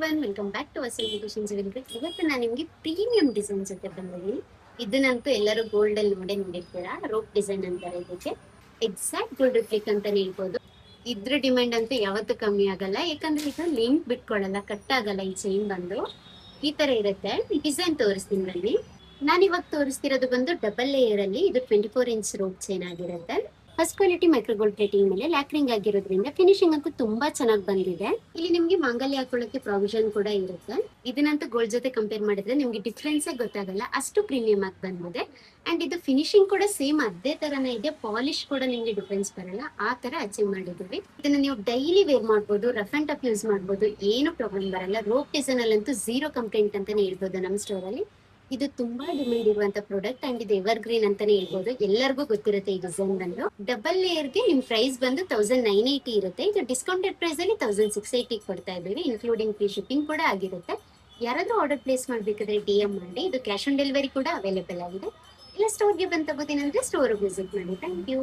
Everyone, welcome back to Asal beauticians. ಇವತ್ತು ನಾನು ನಿಮಗೆ ಪ್ರೀಮಿಯಂ ಡಿಸೈನ್ ಜೊತೆ ಬಂದಿದ್ದೀನಿ. ಇದನ್ನಂತೂ ಎಲ್ಲರೂ ಗೋಲ್ಡ್ ಅಲ್ಲಿ ನೋಡಿರ್ತೀರಾ. ರೋಪ್ ಡಿಸೈನ್ ಅಂತಾರೆ ಇದಕ್ಕೆ. ಎಕ್ಸಾಕ್ಟ್ ಗೋಲ್ಡ್ ರಿಫ್ಲೆಕ್ಟ್ ಅಂತಾನೆ ಹೇಳ್ಬೋದು. ಇದ್ರ ಡಿಮ್ಯಾಂಡ್ ಅಂತೂ ಯಾವತ್ತೂ ಕಮ್ಮಿ ಆಗಲ್ಲ, ಯಾಕಂದ್ರೆ ಇದು ಲಿಂಕ್ ಬಿಟ್ಕೊಡಲ್ಲ, ಕಟ್ ಆಗಲ್ಲ. ಈ ಚೈನ್ ಬಂದು ಈ ತರ ಇರುತ್ತೆ. ಡಿಸೈನ್ ತೋರಿಸ್ತೀನಿ ಬನ್ನಿ. ನಾನು ಇವಾಗ ತೋರಿಸ್ತಿರೋದು ಬಂದು ಡಬಲ್ ಲೇಯರ್ ಅಲ್ಲಿ. ಇದು 24 ಇಂಚ್ ರೋಪ್ ಚೈನ್ ಆಗಿರುತ್ತೆ. ಫಸ್ಟ್ ಕ್ವಾಲಿಟಿ ಮೈಕ್ರೋಗೋಲ್ಡ್ ಪ್ಲೇಟಿಂಗ್ ಮೇಲೆ ಲ್ಯಾಕ್ರಿಂಗ್ ಆಗಿರೋದ್ರಿಂದ ಫಿನಿಶಿಂಗ್ ಅಂತೂ ತುಂಬಾ ಚೆನ್ನಾಗಿ ಬಂದಿದೆ. ಇಲ್ಲಿ ನಿಮ್ಗೆ ಮಾಂಗಲ್ಯ ಹಾಕೊಳ್ಳೋಕೆ ಪ್ರಾವಿಷನ್ ಕೂಡ ಇರುತ್ತೆ. ಇದನ್ನಂತೂ ಗೋಲ್ಡ್ ಜೊತೆ ಕಂಪೇರ್ ಮಾಡಿದ್ರೆ ನಿಮ್ಗೆ ಡಿಫ್ರೆನ್ಸ್ ಗೊತ್ತಾಗಲ್ಲ, ಅಷ್ಟು ಪ್ರೀಮಿಯಂ ಆಗಿ ಬಂದಿದೆ. ಅಂಡ್ ಇದು ಫಿನಿಶಿಂಗ್ ಕೂಡ ಸೇಮ್ ಅದೇ ತರನೇ ಇದೆ. ಪಾಲಿಶ್ ಕೂಡ ನಿಮ್ಗೆ ಡಿಫ್ರೆನ್ಸ್ ಬರಲ್ಲ, ಆ ತರ ಅಚೀವ್ ಮಾಡಿದ್ವಿ. ಇದನ್ನ ನೀವು ಡೈಲಿ ವೇರ್ ಮಾಡ್ಬೋದು, ರಫ್ ಅಂಡ್ ಟಫ್ ಯೂಸ್ ಮಾಡ್ಬೋದು, ಏನು ಪ್ರಾಬ್ಲಮ್ ಬರಲ್ಲ. ರೋಪ್ ಡಿಸೈನ್ ಅಲ್ಲಂತೂ ಝೀರೋ ಕಂಪ್ಲೇಂಟ್ ಅಂತಾನೆ ಹೇಳ್ಬೋದು ನಮ್ಮ ಸ್ಟೋರ್ ಅಲ್ಲಿ. ಇದು ತುಂಬಾ ಡಿಮ್ಯಾಂಡ್ ಇರುವಂತ ಪ್ರಾಡಕ್ಟ್ ಅಂಡ್ ಇದು ಎವರ್ ಗ್ರೀನ್ ಅಂತಾನೆ ಹೇಳ್ಬೋದು. ಎಲ್ಲರಿಗೂ ಗೊತ್ತಿರುತ್ತೆ ಈ ಡಿಸೈನ್ ಬಂದು. ಡಬಲ್ ಲೇಯರ್ ಗೆ ನಿಮ್ ಪ್ರೈಸ್ ಬಂದು 1980 ಇರುತ್ತೆ. ಇದು ಡಿಸ್ಕೌಂಟೆಡ್ ಪ್ರೈಸ್ ಅಲ್ಲಿ 1680 ಕೊಡ್ತಾ ಇದ್ದೀವಿ, ಇನ್ಕ್ಲೂಡಿಂಗ್ ಫ್ರೀ ಶಿಪ್ಪಿಂಗ್ ಕೂಡ ಆಗಿರುತ್ತೆ. ಯಾರಾದ್ರೂ ಆರ್ಡರ್ ಪ್ಲೇಸ್ ಮಾಡ್ಬೇಕಾದ್ರೆ DM ಮಾಡಿ. ಇದು ಕ್ಯಾಶ್ ಆನ್ ಡೆಲಿವರಿ ಕೂಡ ಅವೈಲೇಬಲ್ ಆಗಿದೆ. ಇಲ್ಲ ಸ್ಟೋರ್ಗೆ ಬಂದು ತಗೋತೀನಿ ಅಂದ್ರೆ ಸ್ಟೋರ್ ವಿಸಿಟ್ ಮಾಡಿ. Thank you.